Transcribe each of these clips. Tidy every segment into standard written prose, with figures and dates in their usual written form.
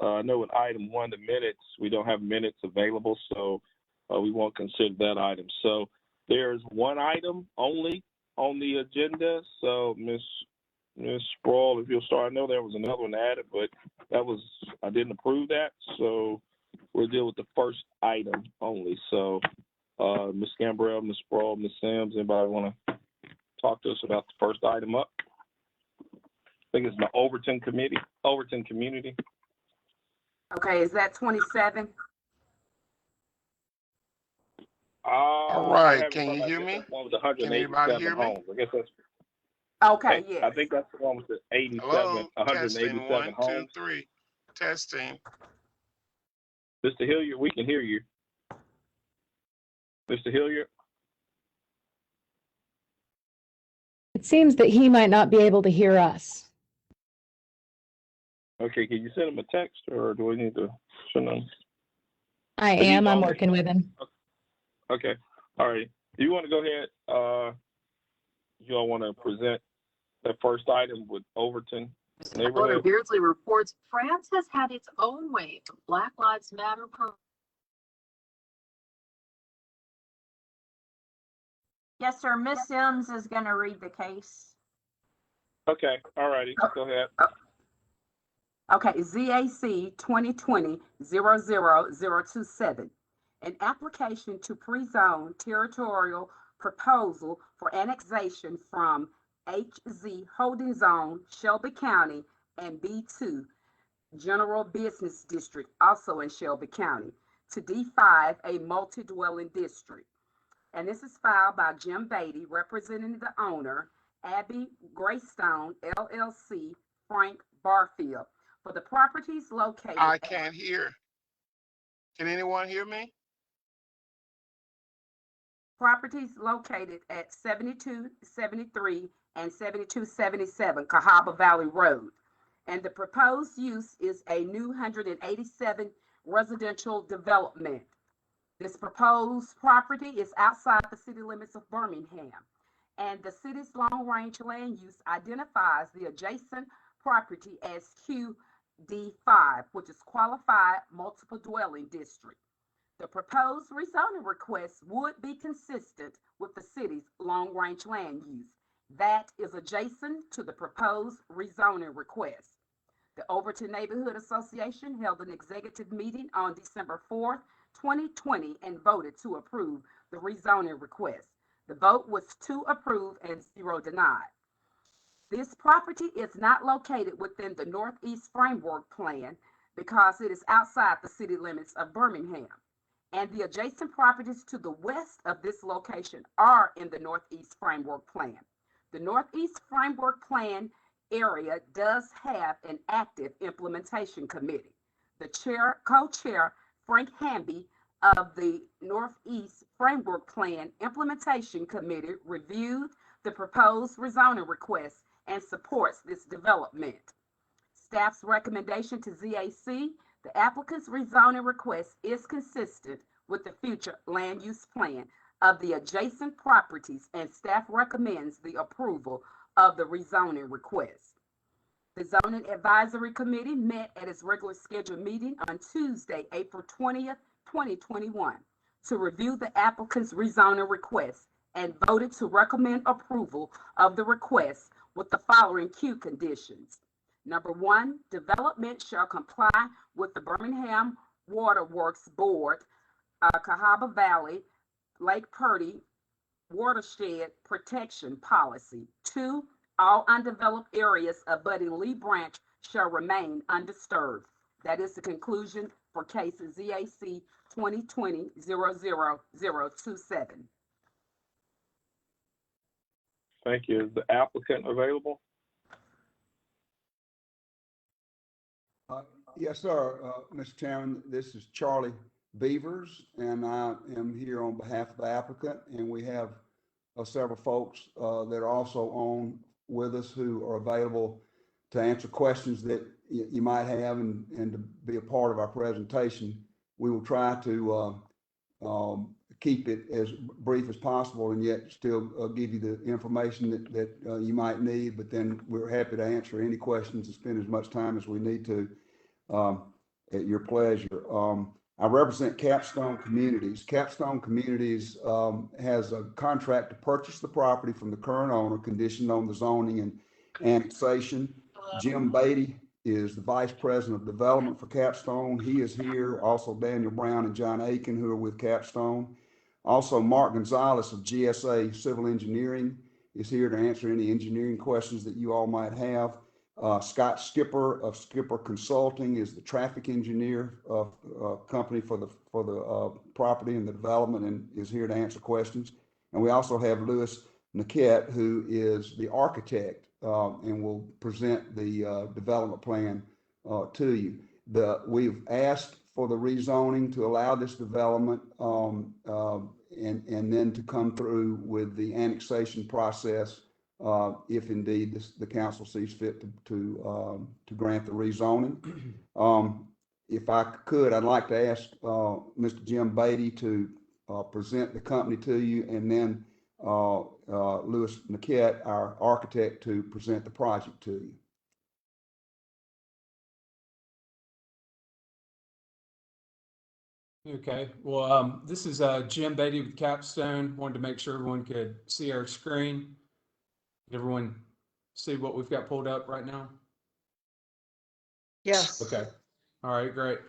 I know with item one, the minutes, we don't have minutes available, so we won't consider that item. So there's one item only on the agenda. So Ms. Sproul, if you'll start, I know there was another one added, but I didn't approve that. So we'll deal with the first item only. So Ms. Gambrell, Ms. Sproul, Ms. Sims, anybody want to talk to us about the first item up? I think it's the Overton Community. Okay, is that 27? All right, can you hear me? One with the Can anybody 187 hear me? homes. I guess that's Okay, yes. I think that's the one with the 87, Hello, 187 testing, 1, 2, homes. 3, testing. Mr. Hilliard, we can hear you. Mr. Hilliard? It seems that he might not be able to hear us. Okay, can you send him a text or do we need to send him? I But he's am. I'm on. working with him. Okay, all right. Do you want to go ahead? You all want to present the first item with Overton Owner neighborhood? Beardsley reports France has had its own wave of Black Lives Matter Yes, sir. Miss Sims is going to read the case. Okay, all righty. Go ahead. Okay, ZAC 2020-00027, an application to pre-zone territorial proposal for annexation from HZ Holding Zone, Shelby County, and B2 General Business District, also in Shelby County, to D5, a multi-dwelling district. And this is filed by Jim Beatty, representing the owner, Abby Greystone, LLC, Frank Barfield, for the properties located. I can't hear. Can anyone hear me? Properties located at 7273 and 7277 Cahaba Valley Road. And the proposed use is a new 187 residential development. This proposed property is outside the city limits of Birmingham, and the city's long-range land use identifies the adjacent property as QD5, which is Qualified Multiple Dwelling District. The proposed rezoning request would be consistent with the city's long-range land use that is adjacent to the proposed rezoning request. The Overton Neighborhood Association held an executive meeting on December 4th, 2020, and voted to approve the rezoning request. The vote was 2 approved and 0 denied. This property is not located within the Northeast Framework Plan because it is outside the city limits of Birmingham. And the adjacent properties to the west of this location are in the Northeast Framework Plan. The Northeast Framework Plan area does have an active implementation committee. The co-chair, Frank Hamby of the Northeast Framework Plan Implementation Committee, reviewed the proposed rezoning request and supports this development. Staff's recommendation to ZAC: the applicant's rezoning request is consistent with the future land use plan of the adjacent properties, and staff recommends the approval of the rezoning request. The Zoning Advisory Committee met at its regular scheduled meeting on Tuesday, April 20th, 2021, to review the applicant's rezoning request and voted to recommend approval of the request with the following Q conditions. Number 1, development shall comply with the Birmingham Waterworks Board, Cahaba Valley, Lake Purdy Watershed Protection Policy. 2, all undeveloped areas abutting Lee Branch shall remain undisturbed. That is the conclusion for case ZAC 2020-00027. Thank you. Is the applicant available? Yes, sir. Mr. Chairman, this is Charlie Beavers, and I am here on behalf of the applicant, and we have several folks that are also on with us who are available to answer questions that you might have and to be a part of our presentation. We will try to keep it as brief as possible and yet still give you the information that you might need, but then we're happy to answer any questions and spend as much time as we need to. at your pleasure. I represent Capstone Communities. Capstone Communities has a contract to purchase the property from the current owner, conditioned on the zoning and annexation. Jim Beatty is the Vice President of Development for Capstone. He is here. Also Daniel Brown and John Aiken, who are with Capstone. Also Mark Gonzalez of GSA Civil Engineering is here to answer any engineering questions that you all might have. Scott Skipper of Skipper Consulting is the traffic engineer of company for the property and the development, and is here to answer questions. And we also have Louis Niquette, who is the architect, and will present the development plan to you. We've asked for the rezoning to allow this development, and then to come through with the annexation process, if indeed the council sees fit to grant the rezoning. If I could, I'd like to ask Mr. Jim Beatty to present the company to you, and then Louis Niquette, our architect, to present the project to you. Okay, well, this is Jim Beatty with Capstone. Wanted to make sure everyone could see our screen. Everyone see what we've got pulled up right now? Yes. Okay. All right, great.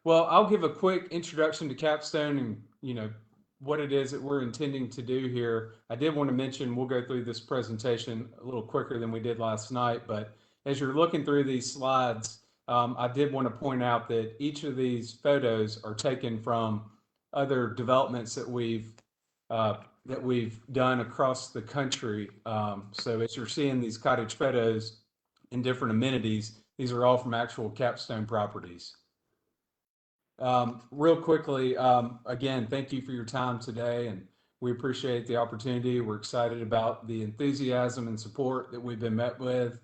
Well, I'll give a quick introduction to Capstone and, what it is that we're intending to do here. I did want to mention, we'll go through this presentation a little quicker than we did last night, but as you're looking through these slides, I did want to point out that each of these photos are taken from other developments that we've done across the country. So as you're seeing these cottage photos and different amenities, these are all from actual Capstone properties. Real quickly, again, thank you for your time today, and we appreciate the opportunity. We're excited about the enthusiasm and support that we've been met with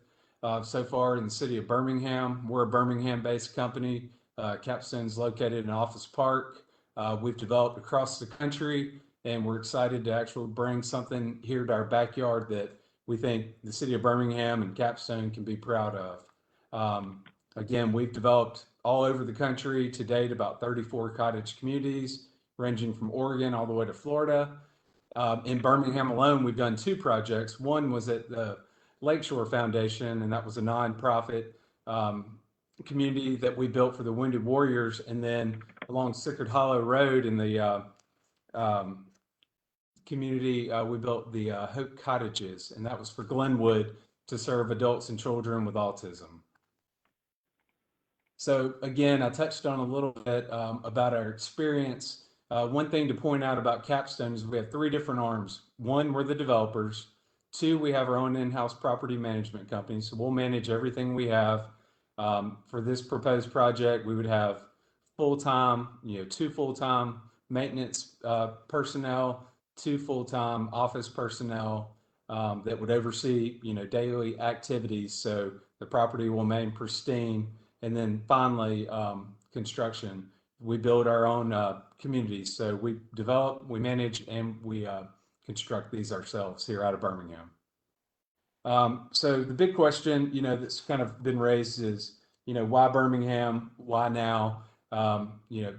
so far in the city of Birmingham. We're a Birmingham-based company. Capstone's located in Office Park. We've developed across the country, and we're excited to actually bring something here to our backyard that we think the city of Birmingham and Capstone can be proud of. Again, we've developed all over the country to date, about 34 cottage communities, ranging from Oregon all the way to Florida. In Birmingham alone, we've done 2 projects. One was at the Lakeshore Foundation, and that was a nonprofit community that we built for the Wounded Warriors. And then along Sickard Hollow Road in the community, we built the Hope Cottages, and that was for Glenwood to serve adults and children with autism. So again, I touched on a little bit about our experience. One thing to point out about Capstone is we have 3 different arms. 1, we're the developers. 2, we have our own in-house property management company. So we'll manage everything we have. For this proposed project, we would have full-time, 2 full-time maintenance personnel, 2 full-time office personnel that would oversee, daily activities. So the property will remain pristine. And then finally, construction. We build our own communities. So we develop, we manage, and we construct these ourselves here out of Birmingham. So the big question, that's kind of been raised is, why Birmingham? Why now?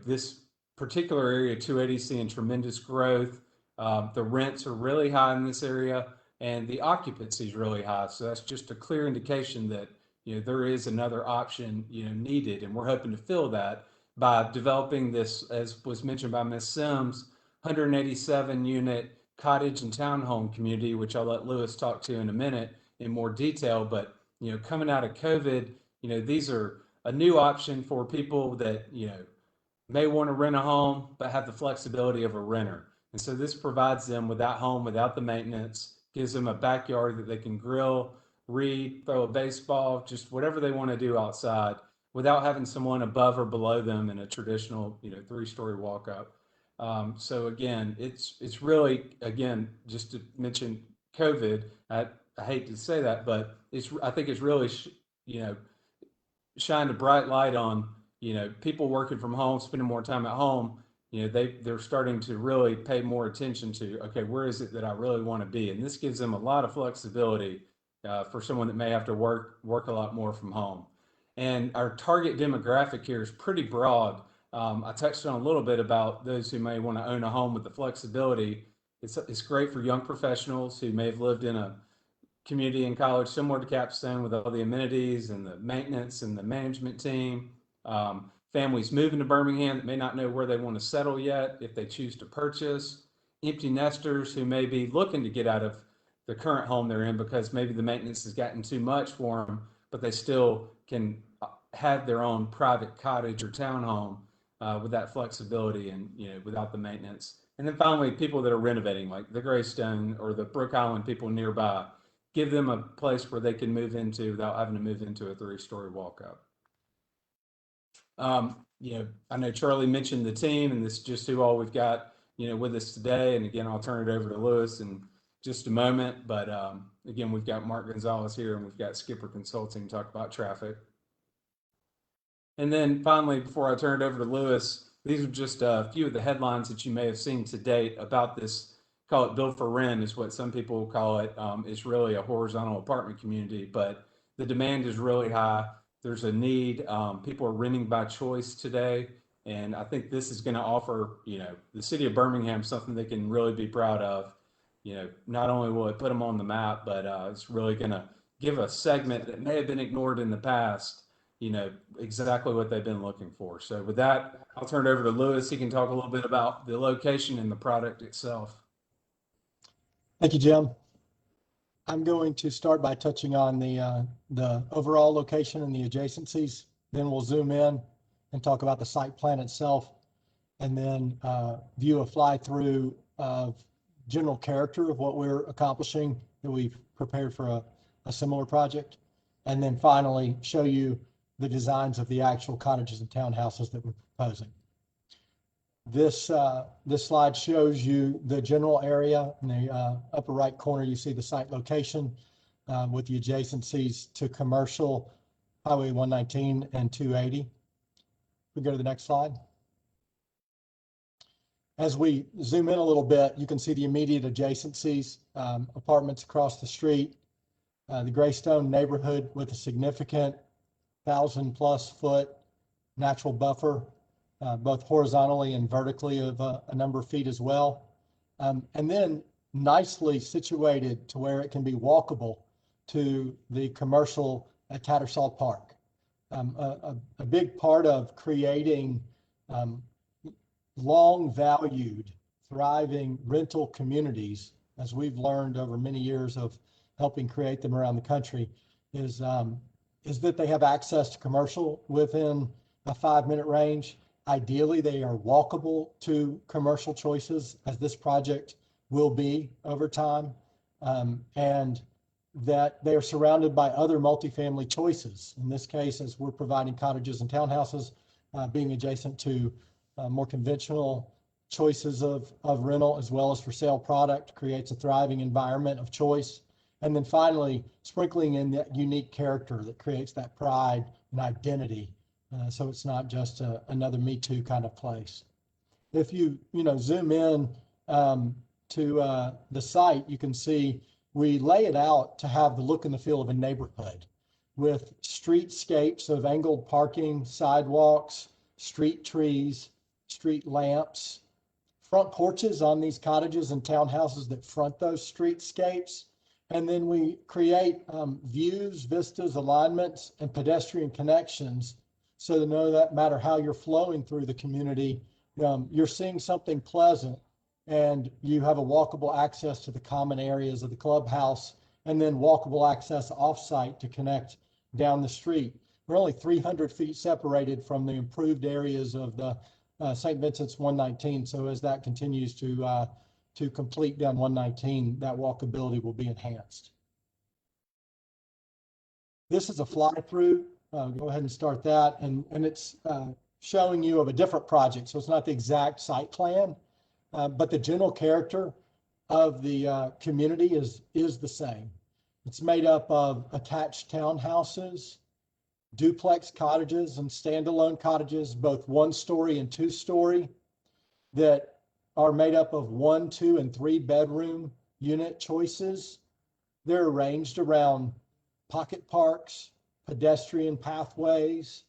This particular area, 280, seeing tremendous growth. The rents are really high in this area, and the occupancy is really high. So that's just a clear indication that there is another option needed, and we're hoping to fill that by developing this, as was mentioned by Ms. Sims, 187 unit cottage and townhome community, which I'll let Louis talk to in a minute in more detail. But coming out of COVID, these are a new option for people that may want to rent a home but have the flexibility of a renter. And so this provides them with that home without the maintenance, gives them a backyard that they can grill, read, throw a baseball, just whatever they want to do outside without having someone above or below them in a traditional 3-story walk up. So again, it's really, again, just to mention COVID, I hate to say that, but I think it's really shined a bright light on people working from home, spending more time at home. They're starting to really pay more attention to, okay, where is it that I really want to be? And this gives them a lot of flexibility for someone that may have to work a lot more from home. And our target demographic here is pretty broad. I touched on a little bit about those who may want to own a home with the flexibility. It's great for young professionals who may have lived in a community in college similar to Capstone with all the amenities and the maintenance and the management team. Families moving to Birmingham that may not know where they want to settle yet if they choose to purchase. Empty nesters who may be looking to get out of the current home they're in because maybe the maintenance has gotten too much for them, but they still can have their own private cottage or townhome with that flexibility and, you know, without the maintenance. And then finally, people that are renovating, like the Greystone or the Brook Island people nearby, give them a place where they can move into without having to move into a 3-story walk-up. You know, I know Charlie mentioned the team, and this is just who all we've got, you know, with us today. And again, I'll turn it over to Lewis in just a moment. But again, we've got Mark Gonzalez here, and we've got Skipper Consulting to talk about traffic. And then finally, before I turn it over to Lewis, these are just a few of the headlines that you may have seen to date about this. Call it build for rent is what some people call it. It's really a horizontal apartment community, but the demand is really high. There's a need. People are renting by choice today. And I think this is going to offer, you know, the city of Birmingham something they can really be proud of. You know, not only will it put them on the map, but it's really going to give a segment that may have been ignored in the past, you know, exactly what they've been looking for. So with that, I'll turn it over to Lewis. He can talk a little bit about the location and the product itself. Thank you, Jim. I'm going to start by touching on the overall location and the adjacencies. Then we'll zoom in and talk about the site plan itself, and then view a fly through of general character of what we're accomplishing that we've prepared for a similar project. And then finally show you the designs of the actual cottages and townhouses that we're proposing. This slide shows you the general area. In the upper right corner, you see the site location with the adjacencies to commercial, Highway 119 and 280. We go to the next slide. As we zoom in a little bit, you can see the immediate adjacencies, apartments across the street, the Greystone neighborhood with a significant 1,000+ foot natural buffer, both horizontally and vertically of a number of feet as well. And then nicely situated to where it can be walkable to the commercial at Tattersall Park. A big part of creating long valued, thriving rental communities, as we've learned over many years of helping create them around the country, is that they have access to commercial within a 5-minute range. Ideally, they are walkable to commercial choices, as this project will be over time, and that they are surrounded by other multifamily choices. In this case, as we're providing cottages and townhouses, being adjacent to more conventional choices of rental as well as for sale product creates a thriving environment of choice. And then finally, sprinkling in that unique character that creates that pride and identity. So it's not just another Me Too kind of place. If you zoom in to the site, you can see we lay it out to have the look and the feel of a neighborhood with streetscapes of angled parking, sidewalks, street trees, street lamps, front porches on these cottages and townhouses that front those streetscapes. And then we create views, vistas, alignments, and pedestrian connections so that no matter how you're flowing through the community, you're seeing something pleasant, and you have a walkable access to the common areas of the clubhouse, and then walkable access off-site to connect down the street. We're only 300 feet separated from the improved areas of the St. Vincent's 119. So as that continues to complete down 119, that walkability will be enhanced. This is a fly-through. Go ahead and start that. And it's showing you of a different project. So it's not the exact site plan, but the general character of the community is the same. It's made up of attached townhouses, duplex cottages, and standalone cottages, both 1-story and 2-story, that are made up of 1, 2, and 3 bedroom unit choices. They're arranged around pocket parks, pedestrian pathways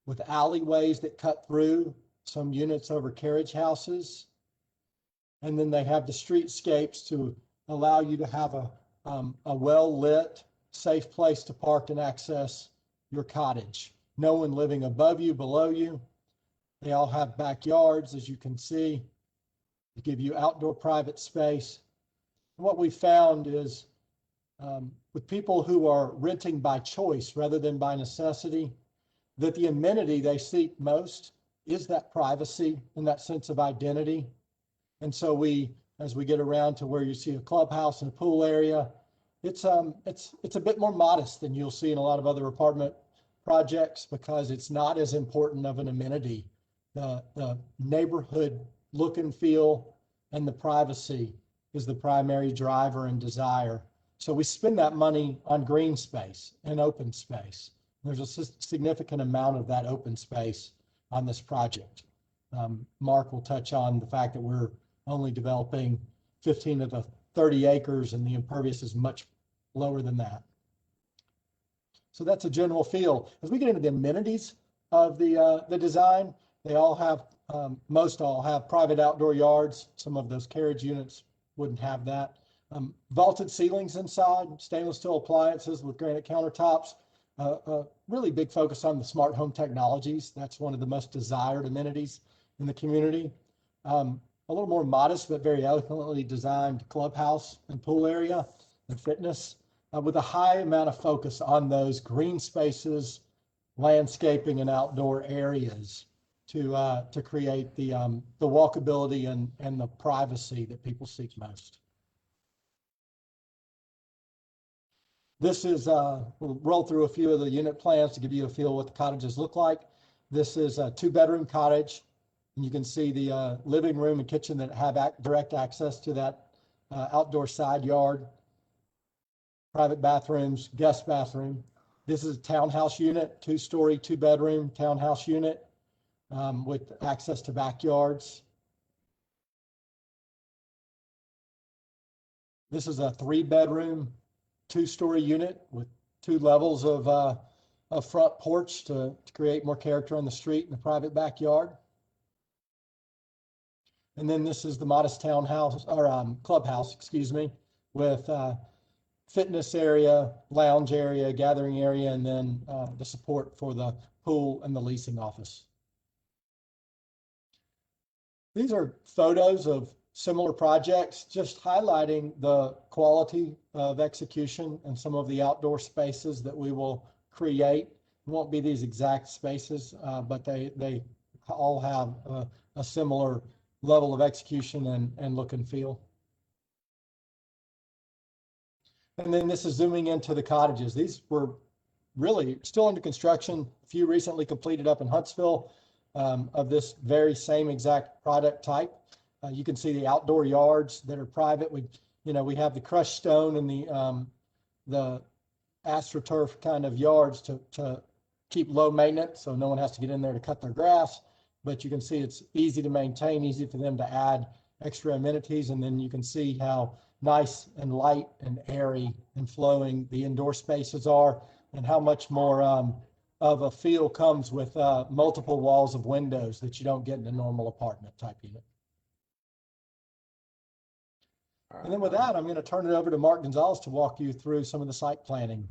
with alleyways that cut through some units over carriage houses. And then they have the streetscapes to allow you to have a well-lit, safe place to park and access your cottage. No one living above you, below you. They all have backyards, as you can see, to give you outdoor private space. And what we found is with people who are renting by choice rather than by necessity, that the amenity they seek most is that privacy and that sense of identity. And so as we get around to where you see a clubhouse and a pool area, it's a bit more modest than you'll see in a lot of other apartment projects because it's not as important of an amenity. The neighborhood look and feel and the privacy is the primary driver and desire. So we spend that money on green space and open space. There's a significant amount of that open space on this project. Mark will touch on the fact that we're only developing 15 of the 30 acres and the impervious is much lower than that. So that's a general feel. As we get into the amenities of the design, they all have, most all have private outdoor yards. Some of those carriage units wouldn't have that. Vaulted ceilings inside, stainless steel appliances with granite countertops. Really big focus on the smart home technologies. That's one of the most desired amenities in the community. A little more modest, but very elegantly designed clubhouse and pool area and fitness with a high amount of focus on those green spaces, landscaping and outdoor areas to create the walkability and the privacy that people seek most. This is, we'll roll through a few of the unit plans to give you a feel of what the cottages look like. This is a 2-bedroom cottage. And you can see the living room and kitchen that have direct access to that outdoor side yard, private bathrooms, guest bathroom. This is a townhouse unit, 2-story, 2-bedroom townhouse unit with access to backyards. This is a 3-bedroom, 2-story unit with 2 levels of a front porch to create more character on the street and the private backyard. And then this is the modest townhouse or clubhouse, excuse me, with fitness area, lounge area, gathering area, and then the support for the pool and the leasing office. These are photos of similar projects, just highlighting the quality of execution and some of the outdoor spaces that we will create. It won't be these exact spaces, but they all have a similar level of execution and look and feel. And then this is zooming into the cottages. These were really still under construction. A few recently completed up in Huntsville of this very same exact product type. You can see the outdoor yards that are private. We have the crushed stone and the AstroTurf kind of yards to keep low maintenance, so no one has to get in there to cut their grass. But you can see it's easy to maintain, easy for them to add extra amenities. And then you can see how nice and light and airy and flowing the indoor spaces are and how much more of a feel comes with multiple walls of windows that you don't get in a normal apartment type unit. And then with that, I'm going to turn it over to Mark Gonzalez to walk you through some of the site planning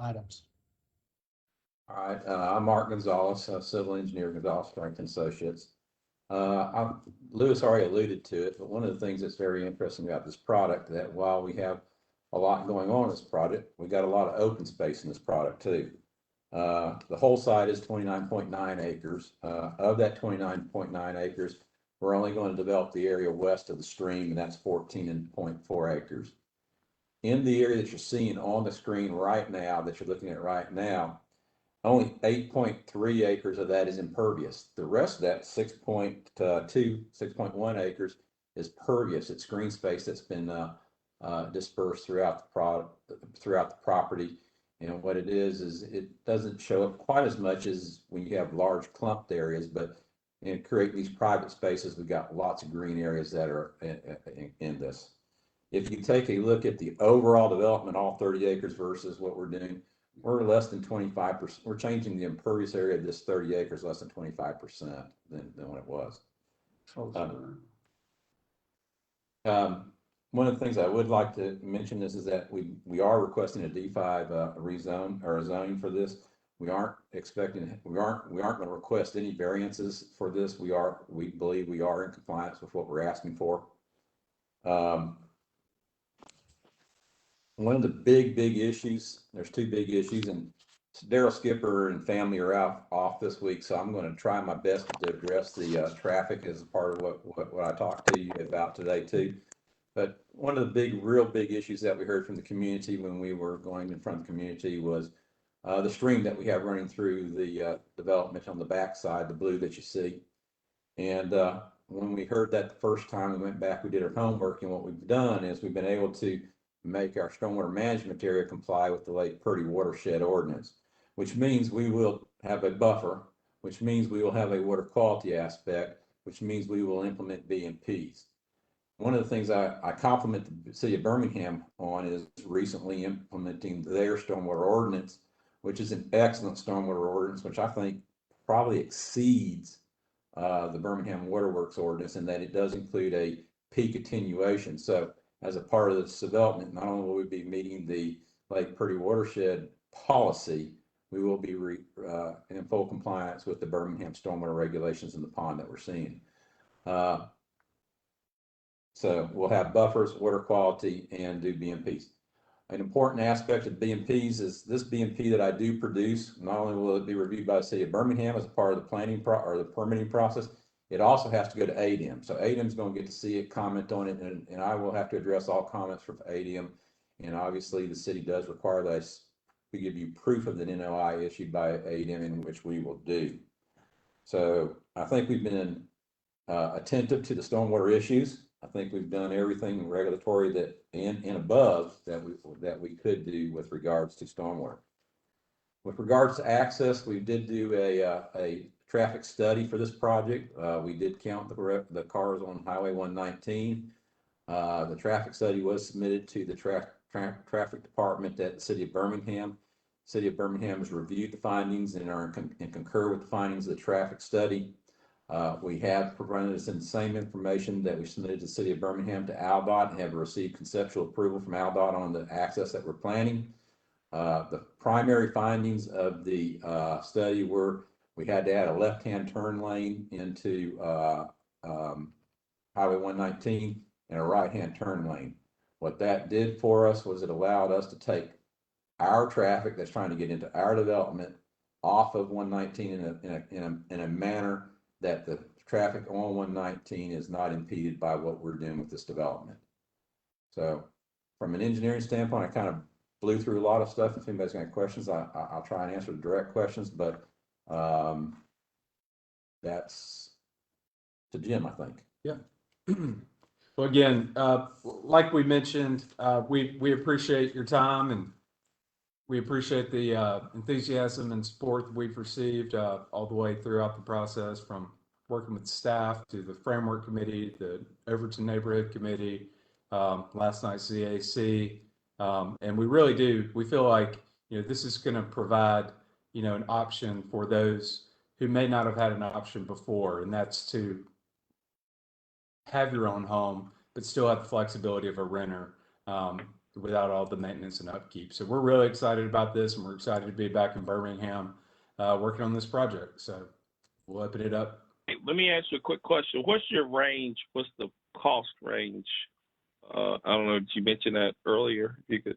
items. All right, I'm Mark Gonzalez, civil engineer, Gonzalez Franklin Associates. Lewis already alluded to it, but one of the things that's very interesting about this product, that while we have a lot going on in this project, we got a lot of open space in this product too. The whole site is 29.9 acres. Of that 29.9 acres, we're only going to develop the area west of the stream, and that's 14.4 acres. In the area that you're seeing on the screen right now, that you're looking at right now, only 8.3 acres of that is impervious. The rest of that 6.1 acres is pervious. It's green space that's been dispersed throughout the property. And what it is it doesn't show up quite as much as when you have large clumped areas, but in creating these private spaces, we've got lots of green areas that are in this. If you take a look at the overall development, all 30 acres versus what we're doing, We're less than 25%. We're changing the impervious area of this 30 acres less than 25% than what it was. One of the things I would like to mention is that we are requesting a D5 rezone or a zoning for this. We aren't going to request any variances for this. We believe we are in compliance with what we're asking for. One of the big issues, there's two big issues, and Daryl Skipper and family are off this week, so I'm going to try my best to address the traffic as a part of what I talked to you about today too. But one of the real big issues that we heard from the community when we were going in front of the community was the stream that we have running through the development on the backside, the blue that you see. And when we heard that the first time, we went back, we did our homework, and what we've done is we've been able to make our stormwater management area comply with the Lake Purdy watershed ordinance, which means we will have a buffer, which means we will have a water quality aspect, which means we will implement BMPs. One of the things I compliment the city of Birmingham on is recently implementing their stormwater ordinance, which is an excellent stormwater ordinance, which I think probably exceeds the Birmingham Waterworks ordinance in that it does include a peak attenuation. So as a part of this development, not only will we be meeting the Lake Purdy watershed policy, we will be in full compliance with the Birmingham stormwater regulations in the pond that we're seeing. So we'll have buffers, water quality, and do BMPs. An important aspect of BMPs is this BMP that I do produce, not only will it be reviewed by the city of Birmingham as a part of the planning or the permitting process, it also has to go to ADM. So ADM is going to get to see it, comment on it, and I will have to address all comments from ADM. And obviously the city does require that we give you proof of the NOI issued by ADM, in which we will do. So I think we've been attentive to the stormwater issues. I think we've done everything regulatory that and above that we could do with regards to stormwater. With regards to access, we did do a traffic study for this project. We did count the cars on Highway 119. The traffic study was submitted to the traffic department at the city of Birmingham. City of Birmingham has reviewed the findings and concur with the findings of the traffic study. We have provided us in the same information that we submitted to the city of Birmingham to ALDOT and have received conceptual approval from ALDOT on the access that we're planning. The primary findings of the study were we had to add a left-hand turn lane into Highway 119 and a right-hand turn lane. What that did for us was it allowed us to take our traffic that's trying to get into our development off of 119 in a manner that the traffic on 119 is not impeded by what we're doing with this development. So from an engineering standpoint, I kind of blew through a lot of stuff. If anybody's got any questions, I'll try and answer the direct questions, but that's to Jim, I think. Yeah. Well, again, like we mentioned, we appreciate your time and we appreciate the enthusiasm and support that we've received all the way throughout the process, from working with staff to the framework committee, the Overton Neighborhood Committee, last night's ZAC. And we really do, we feel like, this is going to provide, an option for those who may not have had an option before, and that's to have your own home, but still have the flexibility of a renter without all the maintenance and upkeep. So we're really excited about this, and we're excited to be back in Birmingham working on this project. So we'll open it up. Hey, let me ask you a quick question. What's your range? What's the cost range? I don't know, did you mention that earlier? You could,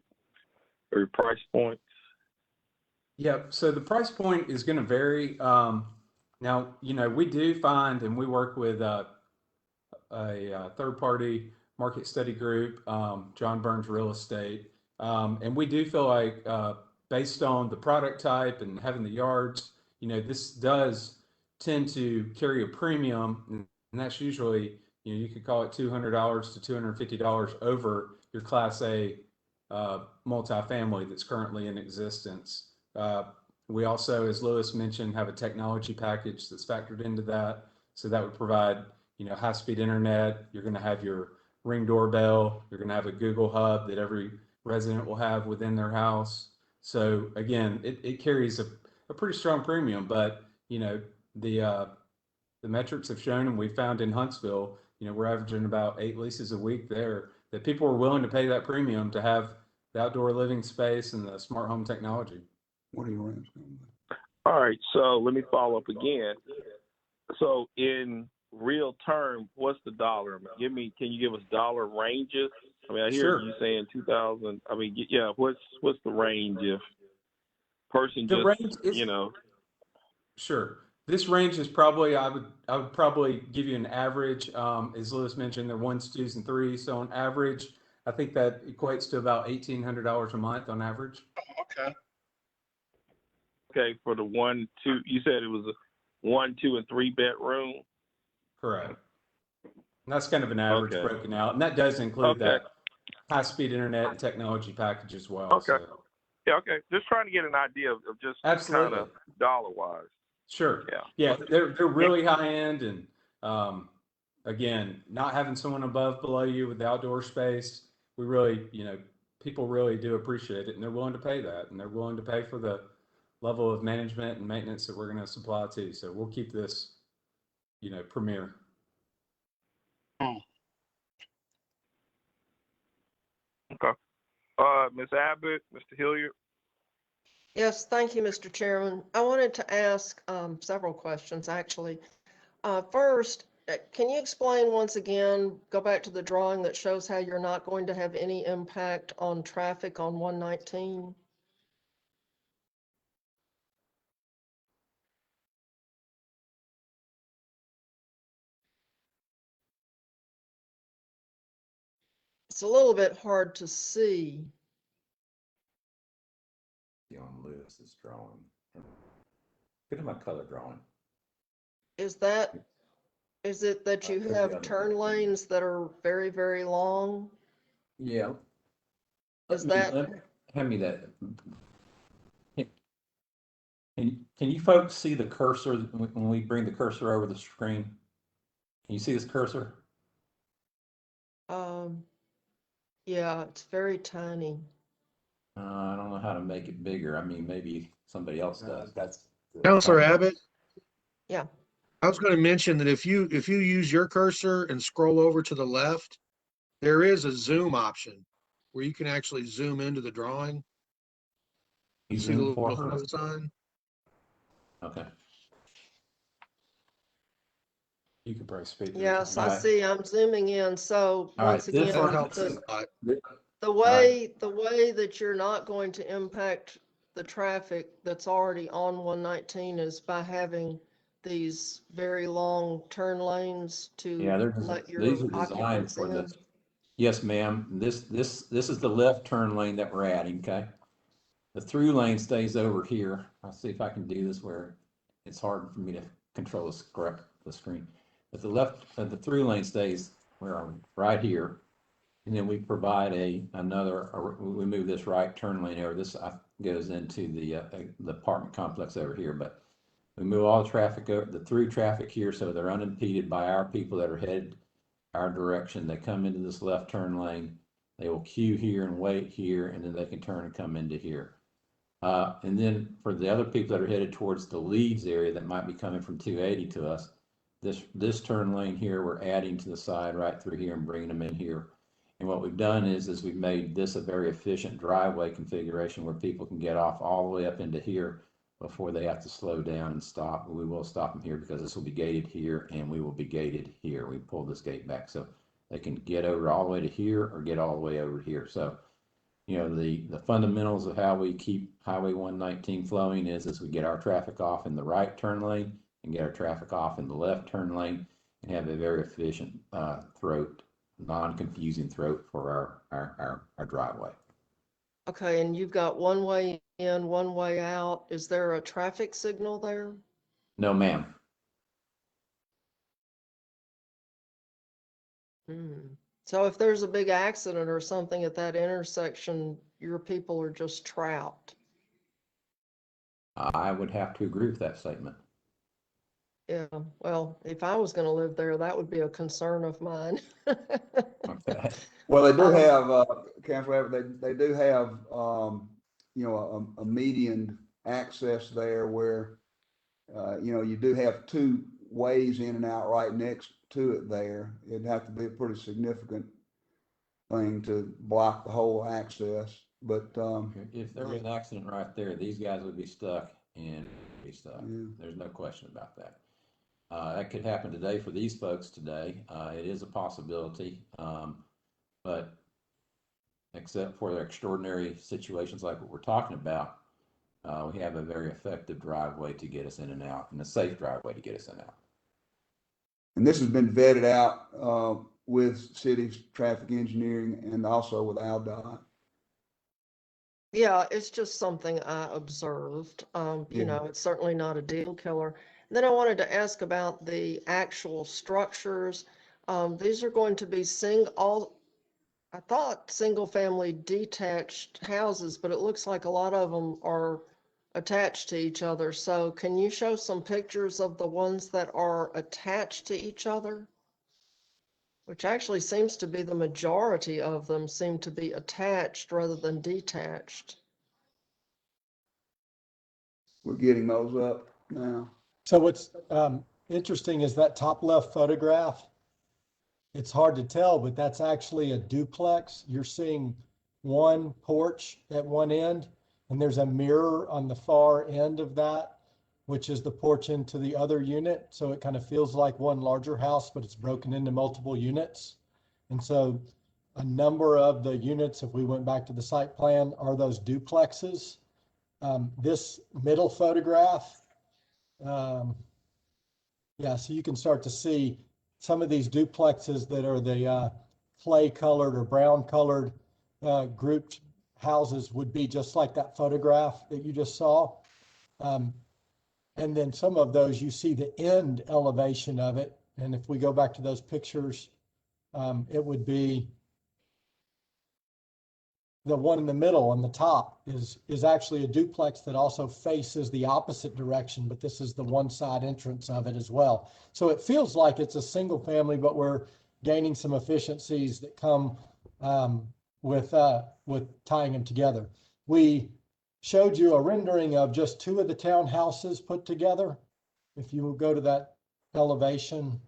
or your price point? Yeah, so the price point is going to vary. Now, we do find, and we work with a third-party market study group, John Burns Real Estate, and we do feel like based on the product type and having the yards, this does tend to carry a premium, and that's usually, you could call it $200 to $250 over your Class A multifamily that's currently in existence. We also, as Lewis mentioned, have a technology package that's factored into that. So that would provide, high-speed internet. You're going to have your Ring doorbell. You're going to have a Google Hub that every resident will have within their house. So again, it carries a pretty strong premium, but you know, the metrics have shown, and we found in Huntsville, you know, we're averaging about 8 leases a week there, that people are willing to pay that premium to have the outdoor living space and the smart home technology. What are your rents going to be? All right, so let me follow up again. So in real term, what's the dollar amount? Can you give us dollar ranges? I mean, I hear Sure. you saying 2,000. I mean, yeah, what's the range if person The just, range is, you know? Sure. This range is probably, I would probably give you an average. As Lewis mentioned, they're 1s, 2s, and 3s. So on average, I think that equates to about $1,800 a month on average. Okay. Okay, for the 1, 2, you said it was a 1, 2, and 3 bedroom. Correct. And that's kind of an average Okay. broken out. And that does include Okay. that high-speed internet and technology package as well. Okay. So. Yeah, okay. Just trying to get an idea of just Absolutely. kind of dollar-wise. Sure. Yeah. Yeah, they're really high end, and again, not having someone above below you with the outdoor space, we really, you know, people really do appreciate it, and they're willing to pay that, and they're willing to pay for the level of management and maintenance that we're going to supply too. So we'll keep this, you know, premier. Okay. Ms. Abbott, Mr. Hilliard. Yes, thank you, Mr. Chairman. I wanted to ask several questions, actually. First, can you explain once again, go back to the drawing that shows how you're not going to have any impact on traffic on 119? It's a little bit hard to see. On Lewis's drawing. Look at my color drawing. Is it that you have turn lanes that are very, very long? Yeah. Hand me that. Can you folks see the cursor when we bring the cursor over the screen? Can you see this cursor? Yeah, it's very tiny. I don't know how to make it bigger. I mean, maybe somebody else does. Counselor Abbott? Yeah. I was going to mention that if you use your cursor and scroll over to the left, there is a zoom option where you can actually zoom into the drawing. You see the Zoom for little her? plus sign? Okay. You could probably speak. Yes, I Alright. see. I'm zooming in. So All right, once this again, That helps a the, lot. the way that you're not going to impact the traffic that's already on 119 is by having these very long turn lanes Yeah, to let your these are designed occupants for in. this. Yes, ma'am. This is the left turn lane that we're adding, okay? The through lane stays over here. I'll see if I can do this where it's hard for me to control the screen. But the through lane stays where are we? Right here. And then we provide we move this right turn lane over. This goes into the apartment complex over here, but we move all the traffic over, the through traffic here, so they're unimpeded by our people that are headed our direction. They come into this left turn lane. They will queue here and wait here, and then they can turn and come into here. And then for the other people that are headed towards the Leeds area that might be coming from 280 to us, this turn lane here, we're adding to the side right through here and bringing them in here. And what we've done is we've made this a very efficient driveway configuration where people can get off all the way up into here before they have to slow down and stop. We will stop them here because this will be gated here and we will be gated here. We pull this gate back so they can get over all the way to here or get all the way over here. So, you know, the fundamentals of how we keep Highway 119 flowing is we get our traffic off in the right turn lane and get our traffic off in the left turn lane and have a very efficient non-confusing throat for our driveway. Okay, and you've got one way in, one way out. Is there a traffic signal there? No, ma'am. So if there's a big accident or something at that intersection, your people are just trapped. I would have to agree with that statement. Yeah, well, if I was going to live there, that would be a concern of mine. Okay. Well, they do have, Councilor Abbott, they do have, you know, a median access there where, you know, you do have two ways in and out right next to it there. It'd have to be a pretty significant thing to block the whole access, but, If there was an accident right there, these guys would be stuck and be stuck. Yeah. There's no question about that. That could happen today for these folks today. It is a possibility. But except for the extraordinary situations like what we're talking about, we have a very effective driveway to get us in and out, and a safe driveway to get us in and out. and this has been vetted out, with city's traffic engineering and also with AlDOT. Yeah, it's just something I observed. You Yeah. know, it's certainly not a deal killer. Then I wanted to ask about the actual structures. These are going to be I thought single-family detached houses, but it looks like a lot of them are attached to each other. So can you show some pictures of the ones that are attached to each other? Which actually seems to be the majority of them seem to be attached rather than detached. We're getting those up now. So what's interesting is that top left photograph. It's hard to tell, but that's actually a duplex. You're seeing one porch at one end, and there's a mirror on the far end of that, which is the porch into the other unit. So it kind of feels like one larger house, but it's broken into multiple units. And so a number of the units, if we went back to the site plan, are those duplexes. This middle photograph, yeah, so you can start to see some of these duplexes that are the clay colored or brown colored grouped houses would be just like that photograph that you just saw. And then some of those, you see the end elevation of it. And if we go back to those pictures, it would be the one in the middle on the top is actually a duplex that also faces the opposite direction, but this is the one side entrance of it as well. So it feels like it's a single family, but we're gaining some efficiencies that come with tying them together. We showed you a rendering of just two of the townhouses put together. If you will go to that elevation.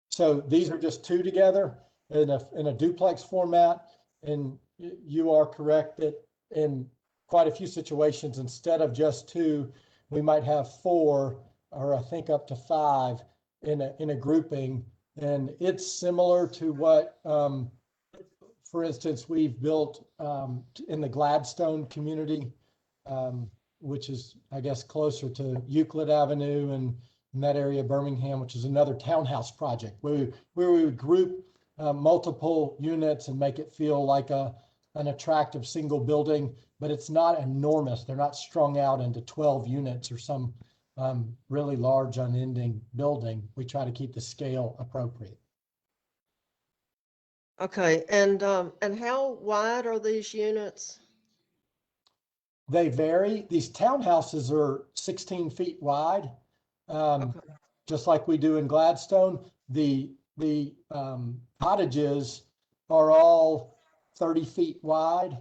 So these are just two together in a duplex format. And you are correct that in quite a few situations, instead of just two, we might have four, or I think up to five in a grouping. And it's similar to what, for instance, we've built in the Gladstone community, which is, I guess, closer to Euclid Avenue and in that area of Birmingham, which is another townhouse project where we would group multiple units and make it feel like an attractive single building, but it's not enormous. They're not strung out into 12 units or some really large unending building. We try to keep the scale appropriate. Okay, and how wide are these units? They vary. These townhouses are 16 feet wide, just like we do in Gladstone. The cottages are all 30 feet wide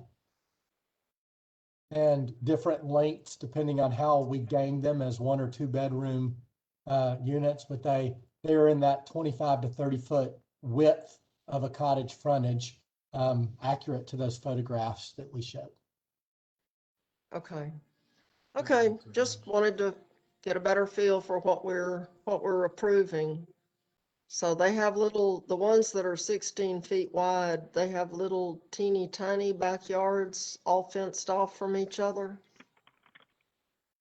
and different lengths depending on how we gang them as 1 or 2 bedroom units, but they are in that 25 to 30 foot width of a cottage frontage, accurate to those photographs that we showed. Okay. Okay, just wanted to get a better feel for what we're approving. So they have the ones that are 16 feet wide, they have little teeny tiny backyards all fenced off from each other?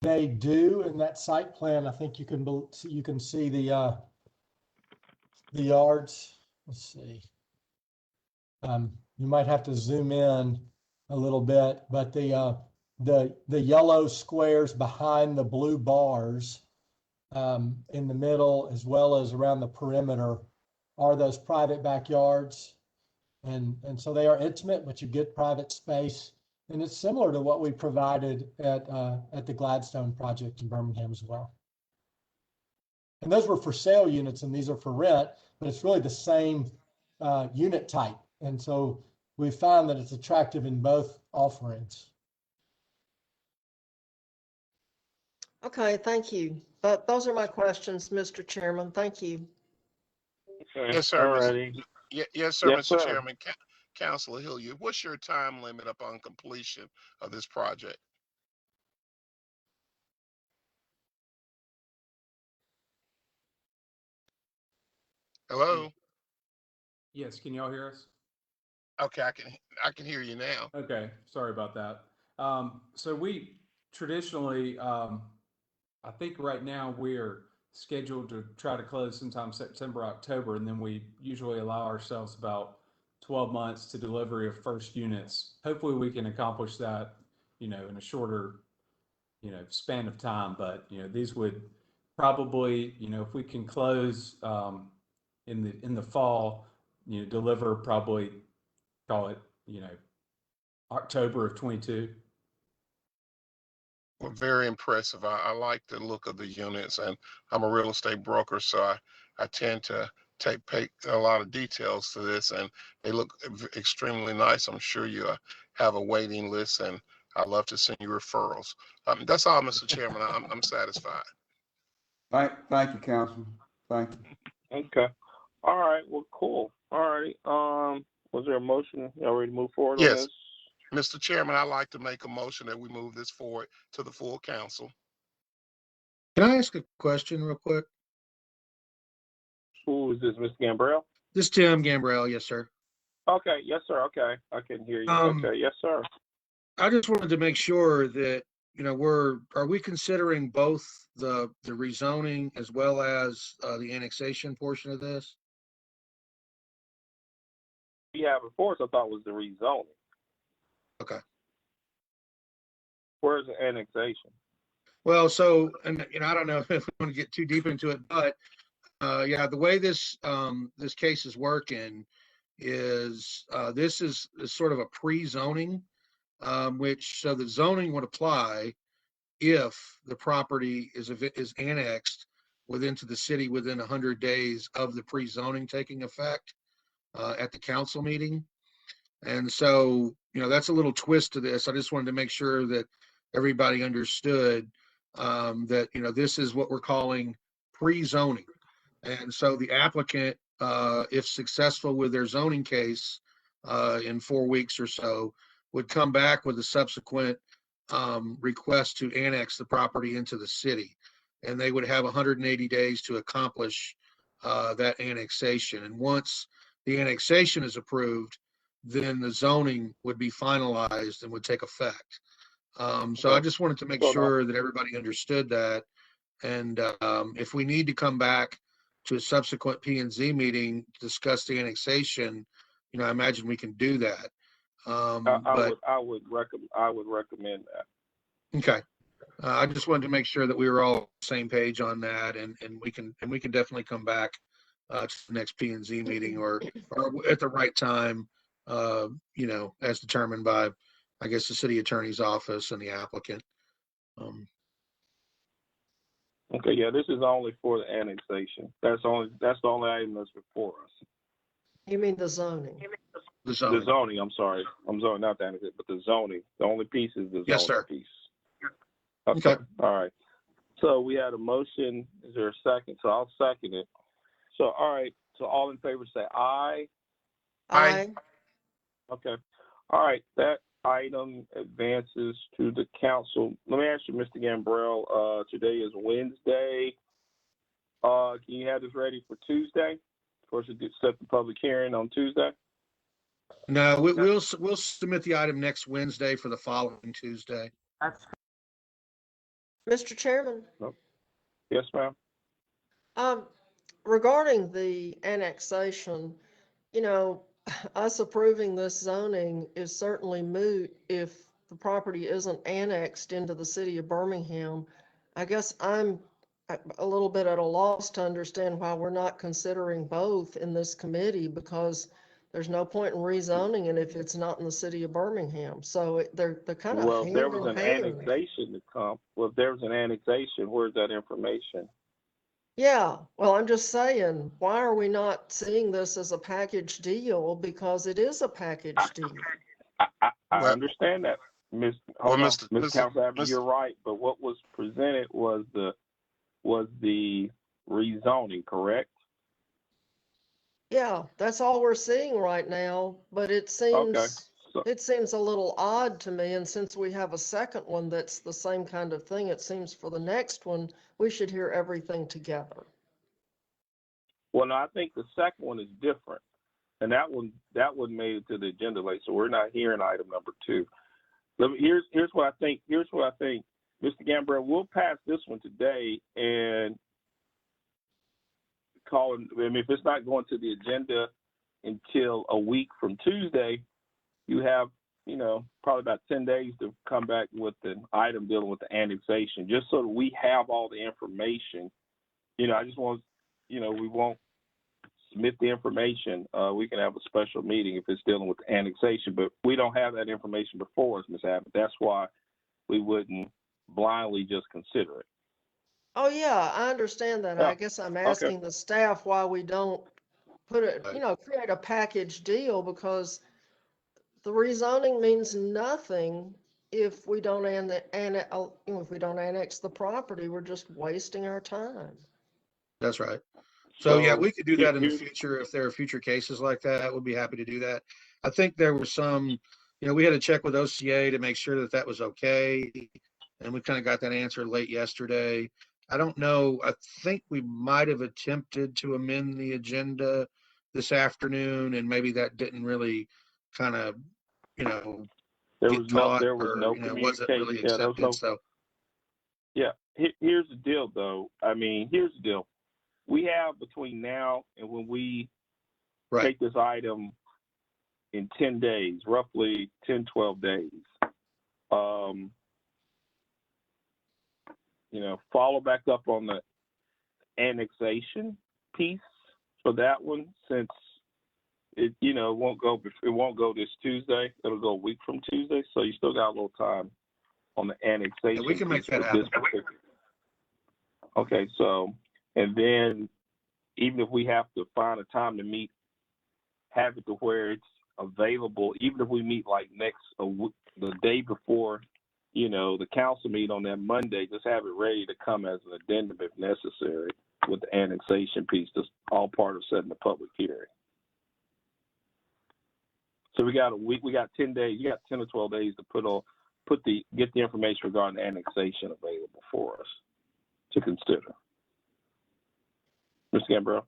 They do in that site plan. I think you can see the yards. Let's see. You might have to zoom in a little bit, but the yellow squares behind the blue bars in the middle, as well as around the perimeter, are those private backyards. And so they are intimate, but you get private space. And it's similar to what we provided at the Gladstone project in Birmingham as well. And those were for sale units and these are for rent, but it's really the same unit type. And so we found that it's attractive in both offerings. Okay, thank you. But those are my questions, Mr. Chairman. Thank you. Okay. Yes, sir. All righty. Yes, sir, Yes, Mr. sir. Chairman. Councilor Hilliard, what's your time limit upon completion of this project? Hello? Yes, can y'all hear us? Okay, I can hear you now. Okay, sorry about that. So we traditionally, I think right now we're scheduled to try to close sometime September, October, and then we usually allow ourselves about 12 months to delivery of first units. Hopefully we can accomplish that, in a shorter, span of time. But, these would probably, if we can close, in the fall, deliver probably, call it, October of 22. Well, very impressive. I like the look of the units, and I'm a real estate broker, so I tend to pay a lot of details to this, and they look extremely nice. I'm sure you have a waiting list, and I'd love to send you referrals. That's all, Mr. Chairman. I'm satisfied. Thank you, Councilman. Thank you. Okay. All right. Well, cool. All right. Was there a motion? You already move forward on Yes, this? Mr. Chairman, I'd like to make a motion that we move this forward to the full council. Can I ask a question real quick? Who is this, Mr. Gambrell? This is Tim Gambrell, yes, sir. Okay. Yes, sir. Okay. I can hear you. Um, Okay. Yes, sir. I just wanted to make sure that, are we considering both the rezoning as well as the annexation portion of this? Yeah, before I thought was the rezoning. Okay. Where's the annexation? Well, so, and I don't know if we want to get too deep into it, but yeah, the way this case is working is this is sort of a pre-zoning, which so the zoning would apply if the property is annexed into the city within 100 days of the pre-zoning taking effect at the council meeting. And so, that's a little twist to this. I just wanted to make sure that everybody understood that, this is what we're calling pre-zoning. And so the applicant, if successful with their zoning case in 4 weeks or so, would come back with a subsequent request to annex the property into the city. And they would have 180 days to accomplish that annexation. And once the annexation is approved, then the zoning would be finalized and would take effect. So I just wanted to make sure that everybody understood that. And if we need to come back to a subsequent P&Z meeting to discuss the annexation, I imagine we can do that. I would recommend that. Okay. I just wanted to make sure that we were all on the same page on that, and we can definitely come back to the next P&Z meeting or at the right time, as determined by, I guess, the city attorney's office and the applicant. Okay, yeah, this is only for the annexation. That's the only item that's before us. You mean the zoning? The zoning. The zoning, I'm sorry. I'm sorry, not the annexation, but the zoning. The only piece is the zoning Yes, sir. piece. Okay. All right. So we had a motion. Is there a second? So I'll second it. So, all right. So all in favor say aye. Aye. Okay. All right. That item advances to the council. Let me ask you, Mr. Gambrell, today is Wednesday. Can you have this ready for Tuesday? For us to set the public hearing on Tuesday? No, we'll submit the item next Wednesday for the following Tuesday. Mr. Chairman? Yes, ma'am. Regarding the annexation, us approving this zoning is certainly moot if the property isn't annexed into the city of Birmingham. I guess I'm a little bit at a loss to understand why we're not considering both in this committee, because there's no point in rezoning it if it's not in the city of Birmingham. So they're kind of Well, if there hand was in an hand. annexation to come. Well, if there was an annexation, where's that information? Yeah, well, I'm just saying, why are we not seeing this as a package deal? Because it is a package deal. I understand that. Ms. Well, Hold on, Mr. Ms. Mr. Council Abbott, Mr. you're right, but what was presented was the rezoning, correct? Yeah, that's all we're seeing right now, but Okay, so, it seems a little odd to me, and since we have a second one that's the same kind of thing, it seems for the next one, we should hear everything together. well, no, I think the second one is different. And that one made it to the agenda late, so we're not hearing item number 2. Here's what I think. Mr. Gambrell, we'll pass this one today and if it's not going to the agenda until a week from Tuesday, you have, probably about 10 days to come back with an item dealing with the annexation, just so that we have all the information. I just want, we won't submit the information. We can have a special meeting if it's dealing with the annexation, but we don't have that information before us, Ms. Abbott. That's why we wouldn't blindly just consider it. Oh, yeah, I understand that. Yeah. I guess I'm asking the staff why we don't put it, create a package deal, because the rezoning means nothing if we don't if we don't annex the property. We're just wasting our time. That's right. So yeah, So, we could do that in the here's- future if there are future cases like that. We'd be happy to do that. I think there were some, we had to check with OCA to make sure that that was okay. And we kind of got that answer late yesterday. I don't know. I think we might have attempted to amend the agenda this afternoon, and maybe that didn't really kind of, there get was taught no or, communication. wasn't really Yeah, there was accepted. So Yeah, here's the deal, though. Here's the deal. We have between now and when we right. take this item in 10 days, roughly 10, 12 days, follow back up on the annexation piece for that one, since it won't go this Tuesday. It'll go a week from Tuesday, so you still got a little time on the annexation. Yeah, we can make piece that for this happen. particular- Okay, so, and then even if we have to find a time to meet, have it to where it's available, even if we meet like the day before, the council meet on that Monday, just have it ready to come as an addendum if necessary with the annexation piece. That's all part of setting the public hearing. So we got a week, we got 10 days, you got 10 or 12 days to get the information regarding the annexation available for us to consider. Mr. Gambrell?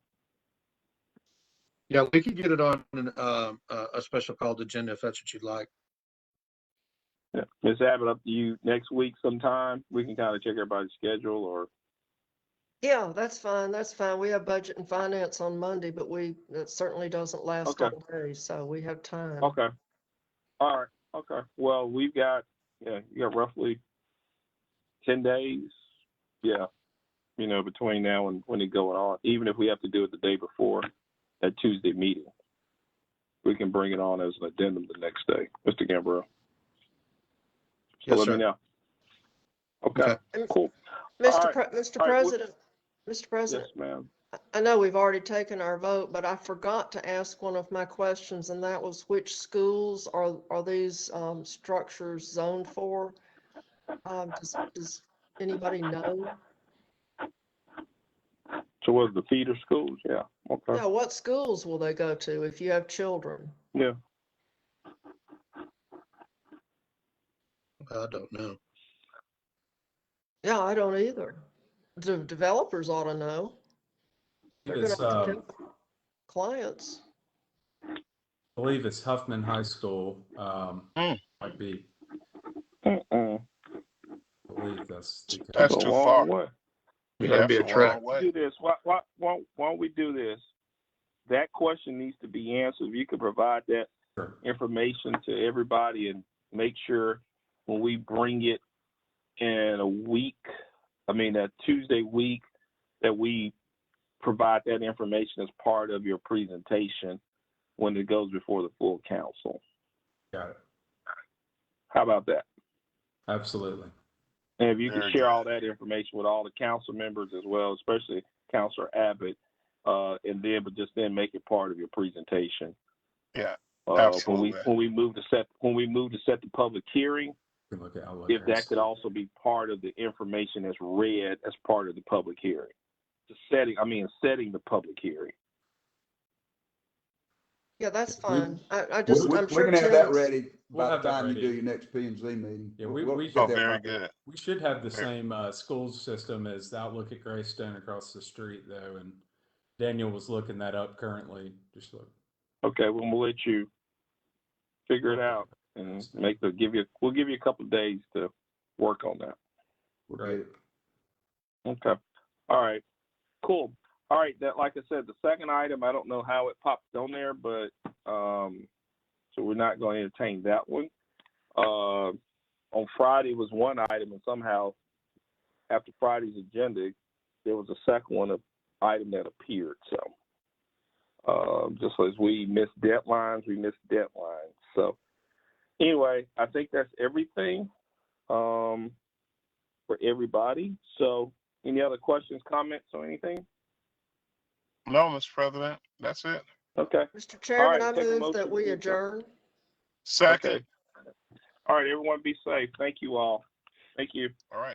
Yeah, we could get it on a special called agenda if that's what you'd like. Yeah. Ms. Abbott, up to you. Next week sometime, we can kind of check everybody's schedule, or. Yeah, that's fine. That's fine. We have budget and finance on Monday, but that certainly doesn't last all day, so we have time. Okay. All right. Okay. Well, you got roughly 10 days. Yeah. Between now and when it going on, even if we have to do it the day before that Tuesday meeting, we can bring it on as an addendum the next day. Mr. Gambrell. So Yes, let sir. me know. Okay. Cool. Mr. All right. Mr. All right, President, Mr. President, Yes, ma'am. I know we've already taken our vote, but I forgot to ask one of my questions, and that was which schools are these structures zoned for? Does anybody know? So was the feeder schools? Yeah. Okay. Yeah, what schools will they go to if you have children? Yeah. I don't know. Yeah, I don't either. The developers ought to know. They're It's, gonna have to tell clients. I believe it's Huffman High School. Might be. I believe that's That's too far. Way. That'd be a That's trek. long way. Do this. Why don't we do this? That question needs to be answered. If you could provide that Sure. information to everybody and make sure when we bring it in a week, that Tuesday week, that we provide that information as part of your presentation when it goes before the full council. Got it. How about that? Absolutely. And if you can Very share good. all that information with all the council members as well, especially Councilor Abbott, but just then make it part of your presentation. Yeah, When absolutely. we move to set the public hearing, You can look at Outlook. if that could also be part of the information that's read as part of the public hearing. Setting the public hearing. Yeah, that's We- fine. I'm We sure can have that Tim's, ready We'll by have the that time you ready. do your next P and Z meeting. Yeah, We'll we get should- Oh, that very right. good. We should have the same school system as the Outlook at Greystone across the street, though. And Daniel was looking that up currently. Just look. Okay, well, we'll let you figure it out and we'll give you a couple of days to work on that. We'll get it. Okay. All right. Cool. All right. That, like I said, the second item, I don't know how it popped on there, but so we're not going to entertain that one. On Friday was one item, and somehow after Friday's agenda, there was a second one of item that appeared. So just as we missed deadlines. So anyway, I think that's everything for everybody. So any other questions, comments, or anything? No, Mr. President, that's it. Okay. Mr. Chairman, right, I take a move motion that to we adjourn. adjourn. Second. Okay. All right, everyone be safe. Thank you all. Thank you. All right.